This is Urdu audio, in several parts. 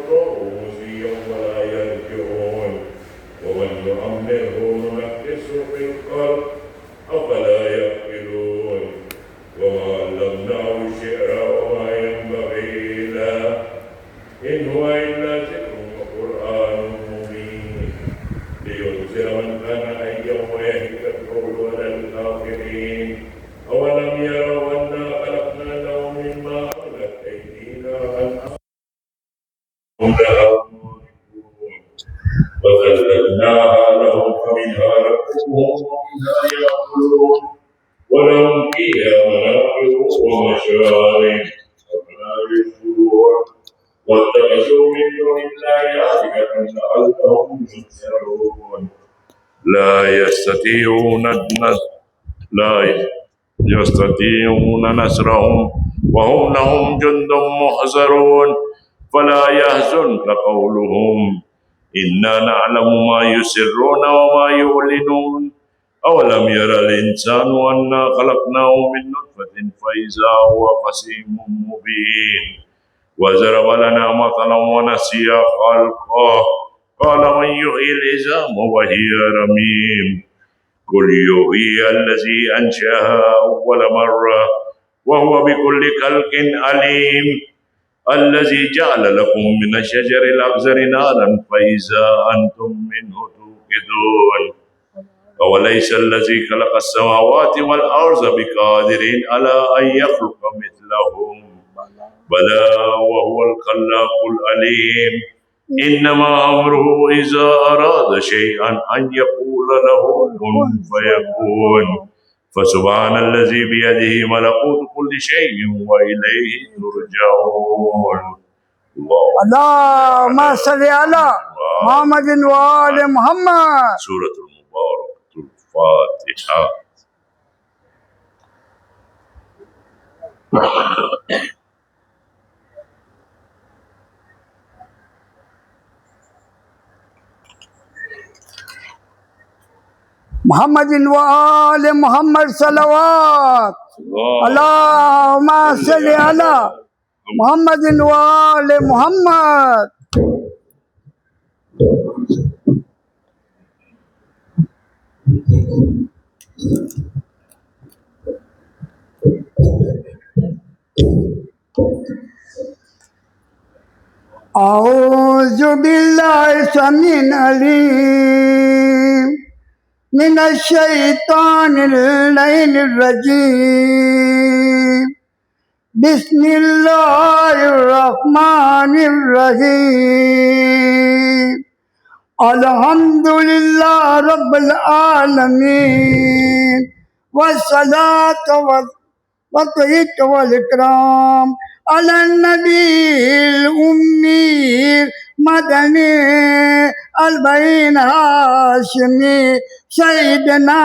الرؤوس يوم لا يرجعون ومن يعمره ننكسه في الخلق أفلا يعقلون وما علمناه الشعر وما ينبغي له إن هو إلا ذكر وقرآن مبين لينذر من كان حيا ويهلك القول على الكافرين أولم يروا أنا خلقنا لهم مما عملت أيدينا أنعاما هم لها مالكون وذللناها لهم فمنها ركوبهم ومنها يأكلون ولهم فيها منافع ومشارب أفلا يشكرون واتخذوا من دون الله آلهة لعلهم ينصرون لا يستطيعون نصرهم وهم لهم جند محضرون فلا يحزنك قولهم إنا نعلم ما يسرون وما يعلنون أولم ير الإنسان أنا خلقناه من نطفة فإذا هو خصيم مبين وضرب لنا مثلا ونسي خلقه قال من يحيي العظام وهي رميم قل يحييها الذي أنشأها أول مرة وهو بكل خلق عليم الذي جعل لكم من الشجر الأخضر نارا فإذا أنتم منه توقدون أوليس الذي خلق السماوات والأرض بقادر على أن يخلق مثلهم بلى وهو الخلاق العليم إنما أمره إذا أراد شيئا أن يقول له كن فيكون فسبحان الذي بيده ملكوت كل شيء وإليه ترجعون اللهم صل على محمد وآل محمد. سورة المباركة الفاتحة. محمد وآل محمد صلوات. اللهم صل على محمد وآل محمد. أعوذ بالله السميع العليم من الشيطان اللعين الرجيم بسم الله الرحمن الرحيم الحمد لله رب العالمين والصلاة والإكرام على النبي الأمي مدني البين هاشمي سيدنا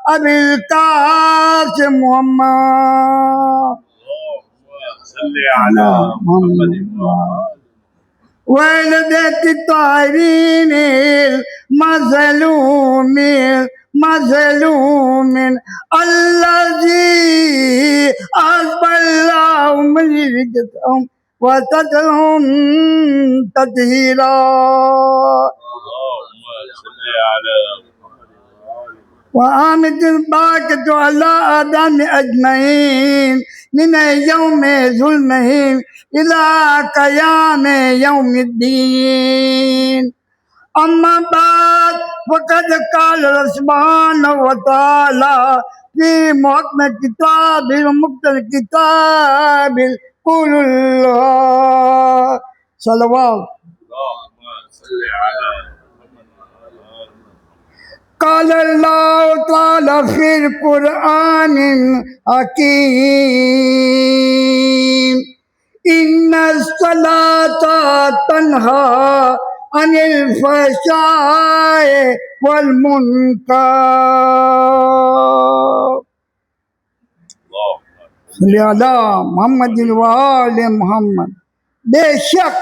أبي القاسم محمد صل على محمد والدة الطاهرين المظلوم الذي أصبح اللهم رجتهم وتدهم تطهيرا. اللهم صل على وآمد البركة على آدم أجمعين من يوم ظلمهم إلى قيام يوم الدين. أما بعد فقد قال سبحانه وتعالى في محكم الكتاب ومقتل الكتاب قول الله صلوات. اللهم صل على قال الله تعالى في القرآن الحكيم إن الصلاة تنهى عن الفحشاء والمنكر. صلی علی محمد وآل محمد. بے شک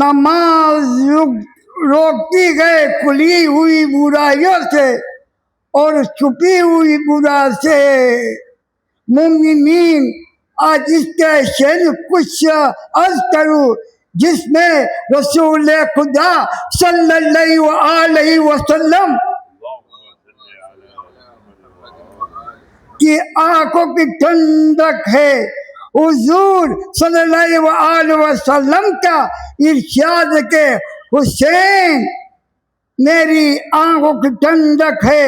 نماز روکتی گئے کھلی ہوئی برائیوں سے اور چھپی ہوئی برائی سے. مومنین آج اس کے شعر کچھ عرض کروں جس میں رسول خدا صلی اللہ علیہ وسلم کی آنکھوں کی ٹھنڈک ہے۔ حضور صلی اللہ علیہ وسلم کا ارشاد کہ حسین میری آنکھوں کی ٹھنڈک ہے،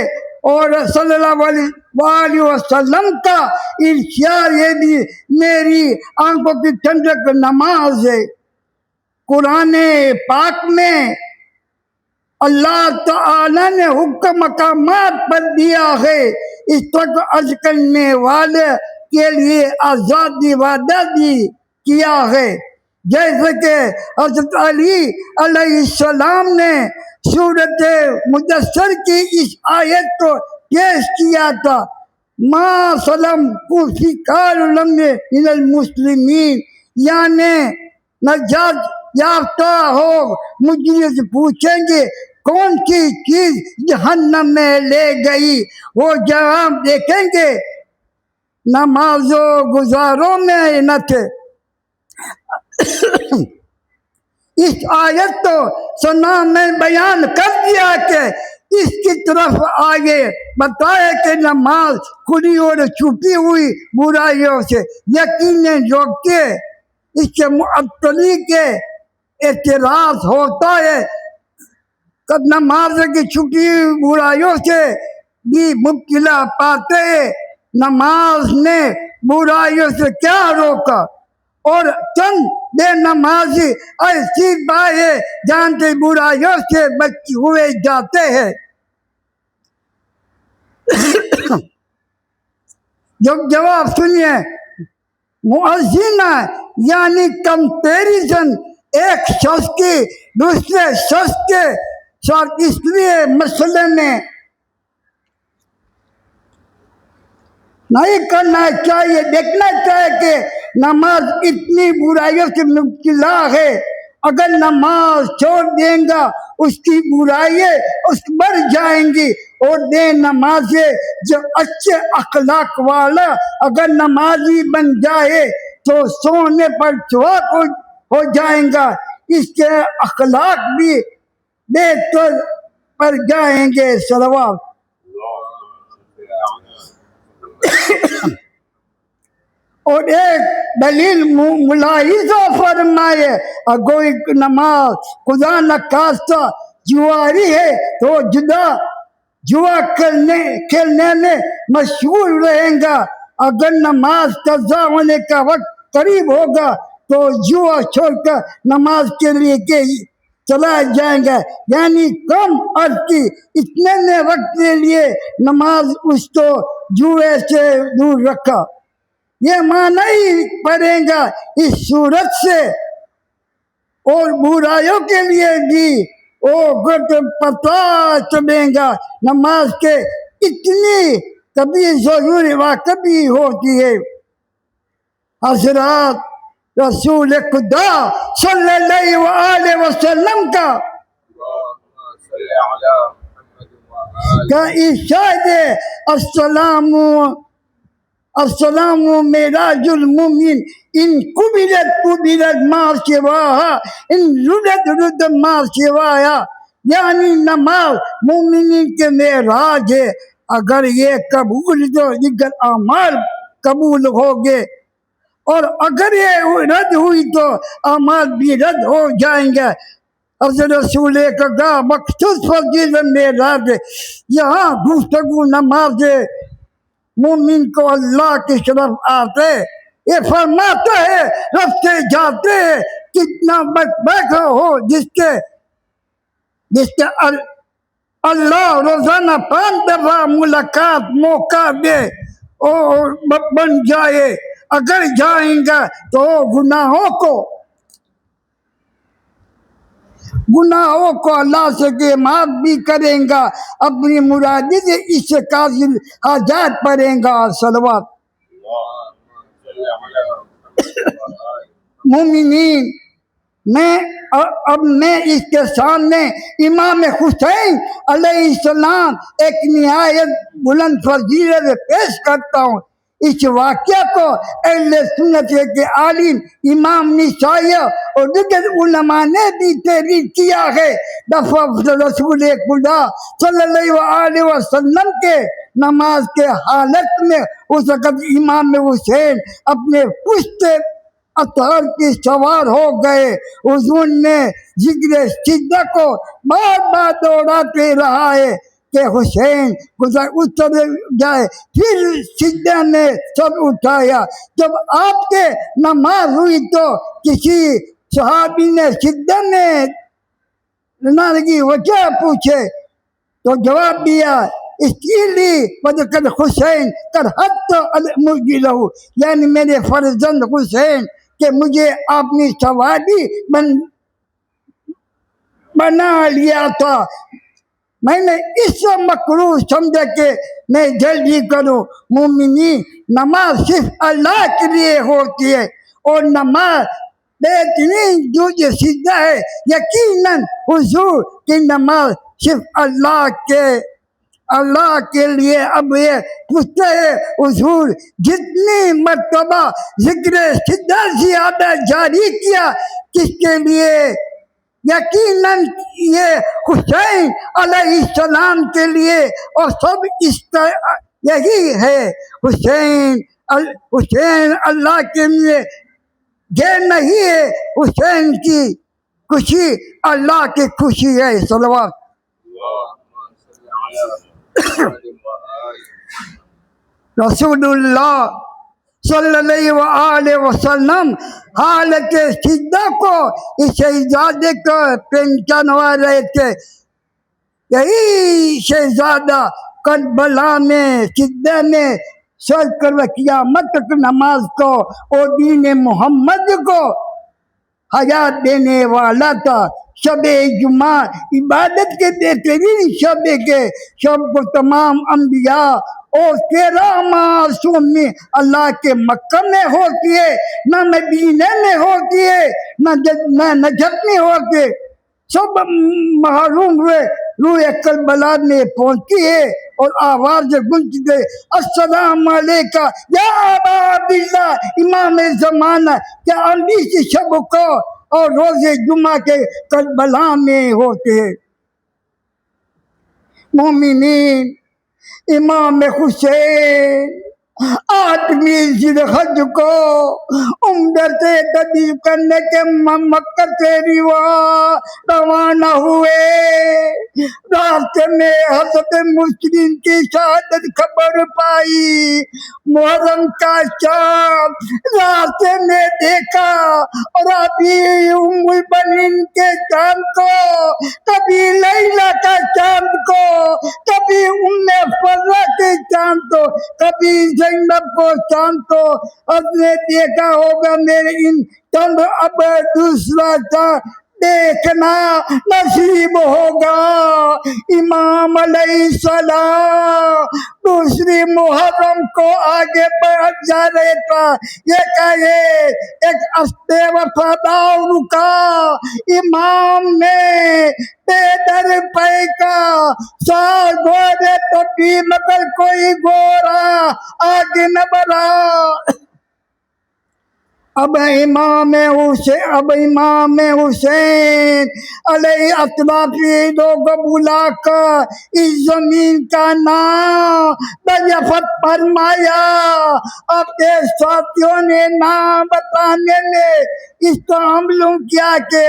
اور صلی اللہ علیہ وسلم کا ارشاد یہ بھی میری آنکھوں کی ٹھنڈک نماز ہے۔ قرآن پاک میں اللہ تعالی نے حکم مقامات پر دیا ہے، اس تک عرض کرنے والے کے لیے آزادی وعدہ بھی کیا ہے، جیسے کہ حضرت علی علیہ السلام نے سورۃ مدثر کی اس آیت کو پیش کیا تھا، ما سلم فی قال من المسلمین، یعنی نجات یافتہ ہو مجھے سے پوچھیں گے کون سی چیز جہنم میں لے گئی، وہ جواب دیکھیں گے نمازوں گزاروں میں نہ تھے۔ اس آیت تو سنا میں بیان کر دیا کہ اس کی طرف آگے بتایا کہ نماز کھلی اور چھپی ہوئی برائیوں سے یقیناً روکتے، اس کے معطلی کے اعتراض ہوتا ہے، تب نماز کی چھپی ہوئی برائیوں سے بھی مبتلا پاتے ہیں۔ نماز نے برائیوں سے کیا روکا، اور چند بے نمازی ایسی باتیں جانتے برائیوں سے بچ ہوئے جاتے ہیں۔ جواب سنیے، مؤذنہ یعنی کمپیریزن ایک شخص کی دوسرے شخص کے ساتھ اس لیے مسئلے میں نہیں کرنا چاہیے، دیکھنا چاہیے کہ نماز اتنی برائیوں سے مبتلا ہے، اگر نماز چھوڑ دیں گا اس کی برائیاں اس بڑھ جائیں گی، اور بے نمازی جو اچھے اخلاق والا اگر نمازی بن جائے تو سونے پر سہاگ ہو جائیں گا، اس کے اخلاق بھی بہتر پر جائیں گے۔ صلوات۔ اور ایک دلیل ملاحظہ فرمائے، اگر نماز خدا نخواستہ جواری ہے تو جوا کھیلنے میں مشغول رہیں گا، اگر نماز قضا ہونے کا وقت قریب ہوگا تو جوا چھوڑ کر نماز کے لیے چلا جائیں گا، یعنی کم عرض کی اتنے وقت کے لیے نماز اس کو جوئے سے دور رکھا۔ یہ معنی ہی پڑے گا اس صورت سے، اور برائیوں کے لیے بھی پتہ چلے گا نماز کے اتنی کبھی ضروری واقعی ہوتی ہے۔ حضرات رسول خدا صلی اللہ علیہ وسلم کا ارشاد ہے، السلام معراج المومن، ان قبلت ما سواها، ان رد ما سواها، یعنی نماز مومنین کے معراج ہے، اگر یہ قبول تو دیگر اعمال قبول ہوگے، اور اگر یہ رد ہوئی تو اعمال بھی رد ہو جائیں گے۔ حضرت رسول کا مخصوص فضیلت معراج، یہاں گفتگو نماز مومن کو اللہ کی طرف آتے، یہ فرماتا ہے رفتے جاتے ہیں، کتنا بیٹھا ہو جس کے اللہ روزانہ 5 دفعہ ملاقات موقع دے اور بن جائے، اگر جائیں گا تو گناہوں کو اللہ سے کہ معاف بھی کریں گا، اپنی مرادی سے اس سے قاصر حاجات پڑھیں گا۔ صلوات۔ مومنین، میں اس کے سامنے امام حسین علیہ السلام ایک نہایت بلند فضیلت پیش کرتا ہوں۔ اس واقعہ کو اہل سنت کے عالم امام نسائی اور دیگر علماء نے بھی تحریر کیا ہے۔ دفعہ رسول خدا صلی اللہ علیہ وسلم کے نماز کے حالت میں اس وقت امام حسین اپنے پشت اطہار کی سوار ہو گئے۔ حضور نے ذکر سجدہ کو بار بار دوہراتے رہا ہے کہ حسین اتر جائے، پھر سجدہ میں سر اٹھایا۔ جب آپ کے نماز ہوئی تو کسی صحابی نے سجدہ میں رہنے کی وجہ پوچھے تو جواب دیا، اس لیے وذکر حسین کرہت المجی لہو، یعنی میرے فرزند حسین کہ مجھے آپ نے سواری بنا لیا تھا، میں نے اس مکروہ سمجھا کہ میں جلدی کروں۔ مومنین، نماز صرف اللہ کے لیے ہوتی ہے اور نماز بہترین جو سجدہ ہے۔ یقیناً حضور کی نماز صرف اللہ کے لیے۔ اب یہ پوچھتے ہیں حضور جتنی مرتبہ ذکر سجدہ زیادہ جاری کیا کس کے لیے؟ یقیناً یہ حسین علیہ السلام کے لیے، اور سب اس کا یہی ہے۔ حسین اللہ کے لیے یہ نہیں ہے، حسین کی خوشی اللہ کی خوشی ہے۔ صلوات رسول اللہ صلی اللہ علیہ وسلم حالت سجدہ کو اس شہزادے کو پہچانوا رہے تھے۔ یہی شہزادہ کربلا میں سجدہ میں سر کر قیامت تک نماز کو اور دین محمد کو حیات دینے والا تھا۔ شب جمعہ عبادت کے بہترین شب کے شب کو تمام انبیاء اور 13 معصوم میں اللہ کے مکہ میں ہوتی ہے، نہ مدینے میں ہوتی ہے، نہ نجف میں ہوتی ہے۔ سب محروم ہوئے، روح کربلا میں پہنچی ہے اور آواز گونجتی ہے، السلام علیکہ یا ابا عبداللہ امام زمانہ۔ کیا انبی کی شب کو اور روز جمعہ کے کربلا میں ہوتے ہیں۔ مومنین، امام حسین آدمی ذوالحج کو عمرہ سے تدبیر کرنے کے مکہ سے روانہ ہوئے۔ راستے میں حضرت مسلم کی شہادت خبر پائی۔ محرم کا چاند راستے میں دیکھا اور ابھی ام البنین کے چاند کو، کبھی لیلا کا چاند کو، کبھی ام فرہ کے چاند کو، کبھی زینب کو چاند کو۔ اب نے دیکھا ہوگا میرے ان چند، اب دوسرا چاند دیکھنا نصیب ہوگا۔ امام علیہ السلام دوسری محرم کو آگے بڑھ جا رہے تھا۔ یہ کہے ایک ہفتے وفادار رکا، امام نے پیدر پہکا، سال گھوڑے تو بھی مگر کوئی گھوڑا آگے نہ بڑھا۔ اب امام حسین علیہ اطرافی لوگ بلا کر اس زمین کا نام دریافت فرمایا۔ اب کے ساتھیوں نے نام بتانے میں اس تعامل کیا کہ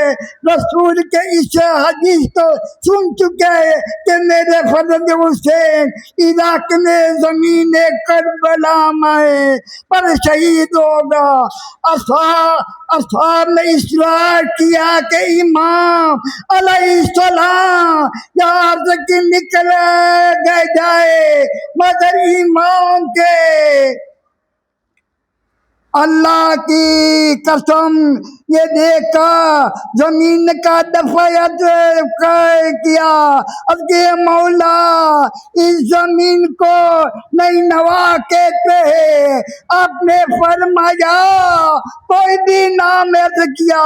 رسول کے اس حدیث کو سن چکے ہیں کہ میرے فرزند حسین عراق میں زمین کربلا میں پر شہید ہوگا۔ اصحاب نے اصرار کیا کہ امام علیہ السلام یہاں سے نکل گئے جائے، مگر امام کے اللہ کی قسم یہ دیکھا زمین کا دفعیت کیا، اب کہ مولا اس زمین کو نئی نوا کہتے ہیں، آپ نے فرمایا کوئی بھی نام عرض کیا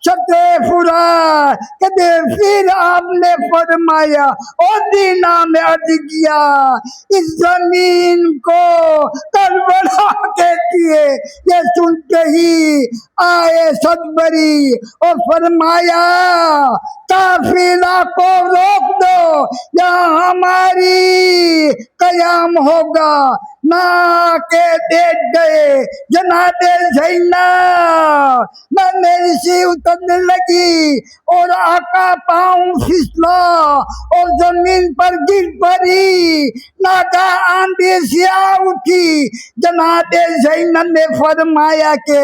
ستے فرا کہتے، پھر آپ نے فرمایا اور بھی نام عرض کیا، اس زمین کو کربلا کہتی ہے۔ یہ سنتے ہی آئے صدبری اور فرمایا قافلہ کو روک دو، یہاں ہماری قیام ہوگا۔ نہ کے دیکھ گئے جناب زینب، نہ میری سی اترنے لگی اور آقا پاؤں پھسلا اور زمین پر گر پڑی۔ ناگا آندھی سیاہ اٹھی، جناب زینب نے فرمایا کہ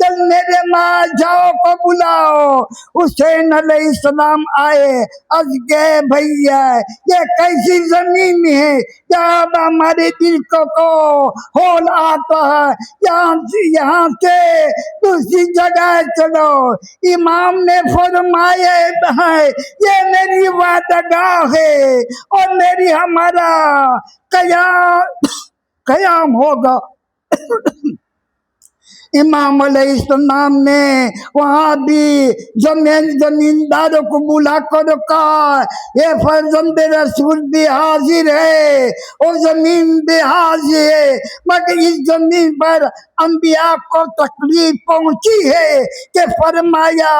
جل میرے ماں جاؤ کو بلاؤ۔ حسین علیہ السلام آئے، از گئے بھیا یہ کیسی زمین ہے، یہاں ہمارے دل کو ہول آتا ہے، یہاں سے دوسری جگہ چلو۔ امام نے فرمایا ہے یہ میری وعدہ گاہ ہے اور میری ہمارا قیام ہوگا۔ امام علیہ السلام نے وہاں بھی زمینداروں کو بلا کر کہا یہ فرزند رسول بھی حاضر ہے اور زمین بھی حاضر ہے، مگر اس زمین پر انبیاء کو تکلیف پہنچی ہے کہ فرمایا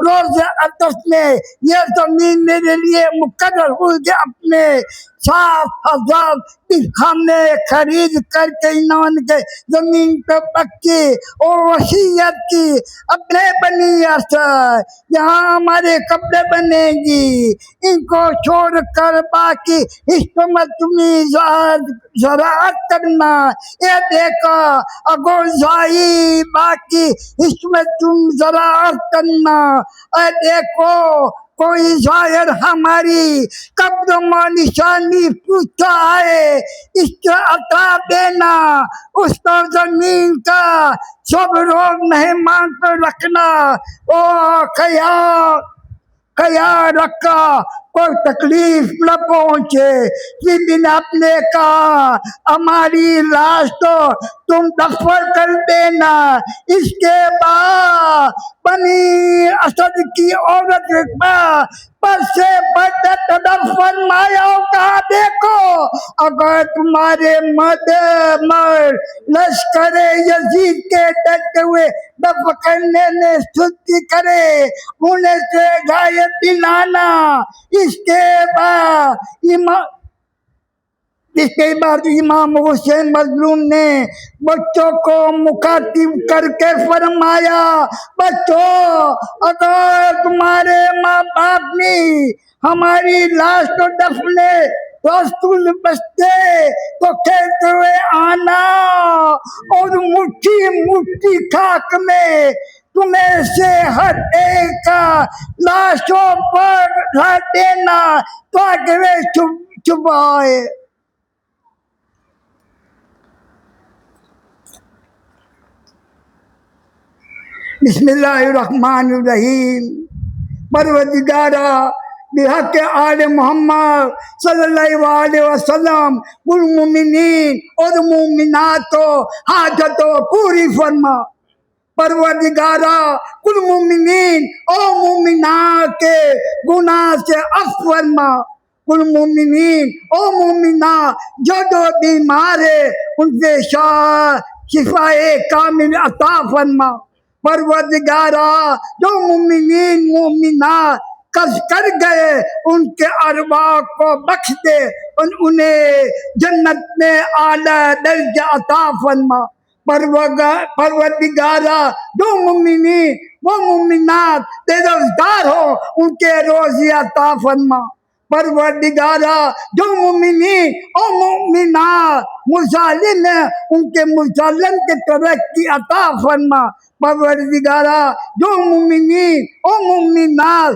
روز عطش میں یہ زمین میرے لیے مقرر ہوئی کہ اپنے 7,000 خانے خرید کر کے انہوں نے زمین پہ پکی اور وصیت کی اپنے بنی اسر یہاں ہمارے کپڑے بنے گی، ان کو چھوڑ کر باقی حصوں میں تمہیں زراعت کرنا۔ یہ دیکھا اگوزائی باقی حصوں میں تم زراعت کرنا۔ اے دیکھو کوئی ظاہر ہماری قبر و نشانی پوچھتا ہے، اس کا عطا دینا، اس کو زمین کا سب روز مہمان کو رکھنا۔ او خیال رکھا کوئی تکلیف نہ پہنچے۔ پھر بھی آپ نے کہا ہماری لاش تو تم دفن کر دینا۔ اس کے بعد بنی اسد کی عورت پر سے بڑھ فرمایا کہا دیکھو اگر تمہارے مر لشکر یزید کے ڈرتے ہوئے دفع کرنے میں سستی کرے انہیں سے غائب دلانا۔ اس کے بعد امام حسین مظلوم نے بچوں کو مخاطب کر کے فرمایا بچوں اگر تمہارے ماں باپ نے ہماری لاش کو دفنے رسول بستے تو کہتے ہوئے آنا اور مٹھی مٹھی خاک میں تمہیں سے ہر ایک کا لاشوں پر رکھ دینا تاکہ وہ چھپائے۔ بسم اللہ الرحمن الرحیم۔ پروردگارا بحق آل محمد صلی اللہ علیہ وسلم المومنین اور مومنات کو حاجتوں پوری فرما۔ پروردگارا کل مومنین اور مومنات کے گناہ سے عفو فرما۔ کل مومنین اور مومنات جو بیمار ہے ان سے شفائے کامل عطا فرما۔ پروردگارا جو مومنین مومنات قصد کر گئے ان کے ارواح کو بخش دے، انہیں جنت میں اعلیٰ درجہ عطا فرما۔ پروردگارا جو مومنین وہ مومنات بے روزگار ہو ان کے روزی عطا فرما۔ پروردگارا جو مومنین اور مومنات مظالم ہیں ان کے مظالم کے ترقی عطا فرما۔ پروردگارا جو مومنین اور مومنات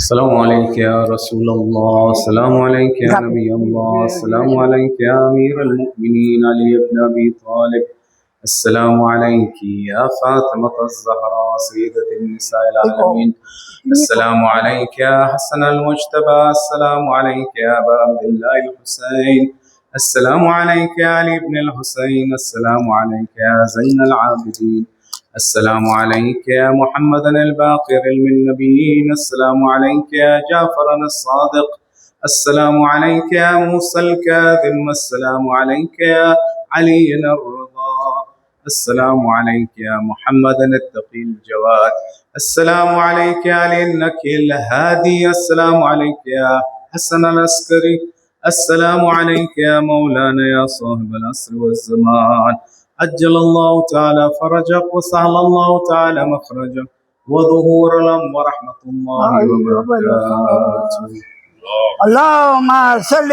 السلام عليك يا رسول الله، السلام عليك يا نبي الله، السلام عليك يا أمير المؤمنين علي بن أبي طالب، السلام عليك يا فاطمة الزهراء سيدة النساء العالمين، السلام عليك يا حسن المجتبى، السلام عليك يا أبا عبد الله الحسين، السلام عليك يا علي بن الحسين، السلام عليك يا زين العابدين، السلام عليك يا محمد الباقر من النبيين، السلام عليك يا جعفر الصادق، السلام عليك يا موسى الكاظم، السلام عليك يا علي الرضا، السلام عليك يا محمد التقي الجواد، السلام عليك يا علي النكي الهادي، السلام عليك يا حسن العسكري، السلام عليك يا مولانا يا صاحب العصر والزمان، عجل الله تعالى فرجك وسهل الله تعالى مخرجك وظهور الأمر ورحمة الله وبركاته. اللهم صل